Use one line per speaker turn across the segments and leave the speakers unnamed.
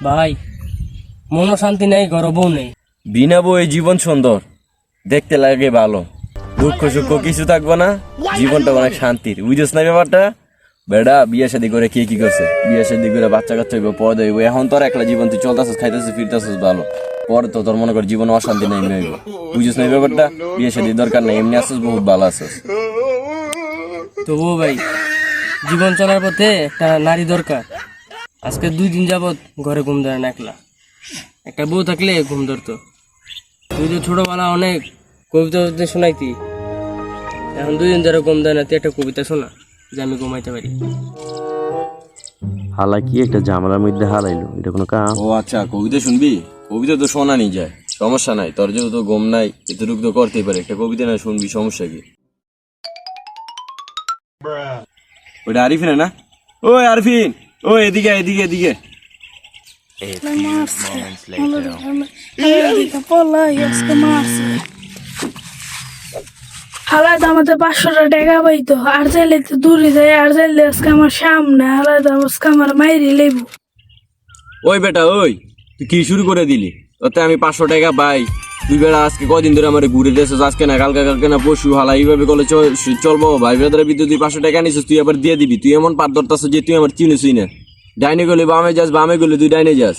ভাই মনও শান্তি নেই, গর্বও নেই।
বিনা বই জীবন সুন্দর, দেখতে লাগে ভালো, দুঃখ সুখ কিছু থাকবো না, জীবনটা অনেক শান্তির। বুঝছ না ব্যাপারটা? বেড়া বিয়ে শাদী করে কে কি করছে, বিয়ে শাদী করে বাচ্চা কাচ্চা হইব, পদ হইব। এখন তোর একলা জীবন, তুই চলতেছিস, খাইতেছিস, ফিরতেছিস ভালো, পরে তো তোর মনে কর জীবন অশান্তি নেই হইব। বুঝছ না ব্যাপারটা? বিয়ে শাদীর দরকার নেই, এমনি আসছিস, বহুত ভালো আসছিস।
তবুও ভাই জীবন চলার পথে একটা নারী দরকার। আজকে 2 দিন যাবত ঘরে ঘুম ধরে না, একলা। একটা বউ থাকলে ঘুম ধরতো। তুই তো ছোটবেলা অনেক কবিতা শোনাইতি, এখন 2 দিন ধরে ঘুম দেয় না। তুই একটা কবিতা শোনা যে আমি ঘুমাইতে পারি।
হালা কি একটা ঝামেলার মধ্যে হারাইলো, এটা কোনো কাম? ও আচ্ছা, কবিতা শুনবি? কবিতা তো শোনা নি যায়, সমস্যা নাই। তোর যেহেতু ঘুম নাই, এতটুকু তো করতেই পারে। একটা কবিতা না শুনবি, সমস্যা কি? ওটা আরিফিন না? ওই আরিফিন, ওই এদিকে এদিকে এদিকে।
হালাত আমাদের 500 টাকা পাইতো, আর চাইলে তো দূরে যায়, আর চাইলে আজকে আমার সামনে হালাত আজকে আমার মাইরি লেবু।
ওই বেটা, ওই তুই কি শুরু করে দিলি? ওতে আমি 500 টাকা পাই, তুই বেড়া আজকে কদিন ধরে আমার ঘুরে দিয়েছিস, আজকে না কালকে, কালকে না পশু। হালা এইভাবে করলে চলবো? ভাই বেদারে বিদ্যুৎ তুই 500 টাকা নিছিস, তুই আবার দিয়ে দিবি? তুই এমন পাত ধরতাছ যে তুই আমার চিনিসই না। ডাইনে গেলে বামে যাস, বামে গেলে তুই ডাইনে যাস।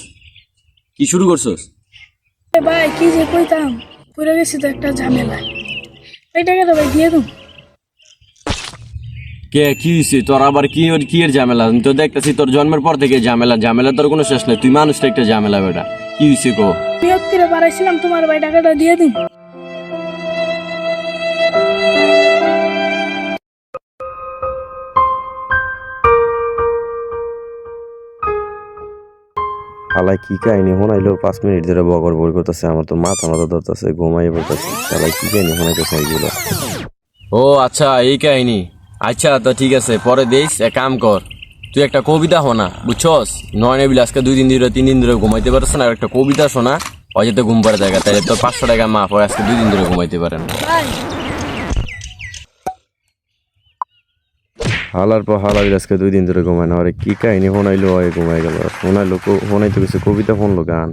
কি শুরু করছস?
ভাই কি যে কইতাম, পুরো গেছি তো একটা ঝামেলা। এই টাকাটা ভাই দিয়ে দিন।
কে কি হয়েছে তোর? আবার কি এর ঝামেলা? আমি তো দেখতেছি তোর জন্মের পর থেকে ঝামেলা, ঝামেলা তোর কোনো শেষ নেই। তুই মানুষটা একটা ঝামেলা বেটা। কি হয়েছে কো?
নিয়ত করে পারাইছিলাম তোমার ভাই, টাকাটা দিয়ে দিন।
শালাই কি কাহিনী শোনাইলো? 5 মিনিট ধরে বকর বই করতেছে, আমার তো মাথা ধরতেছে, ঘুমাই পড়তেছে। শালাই কি কাহিনী শোনাইতেছে এইগুলো?
ও আচ্ছা, এই কাহিনী। আচ্ছা তো ঠিক আছে, পরে দেখ। এক কাম কর, তুই একটা কবিতা শোনা, বুঝছস? নয়নে বিল আজকে 2 দিন ধরে 3 দিন ধরে ঘুমাইতে পারছ না, একটা কবিতা শোনা, অযথা ঘুম পাড়ে জায়গা। তাহলে তোর 500 টাকা মাফ হয়, আজকে 2 দিন ধরে ঘুমাইতে পারেন না।
হালার পর হালার আজকে 2 দিন ধরে ঘুমায় না। আরে কি কাহিনী শোনাইলো? ঘুমাই গেল। শোনাইলো শোনাইতে গেছে কবিতা, শুনলো গান।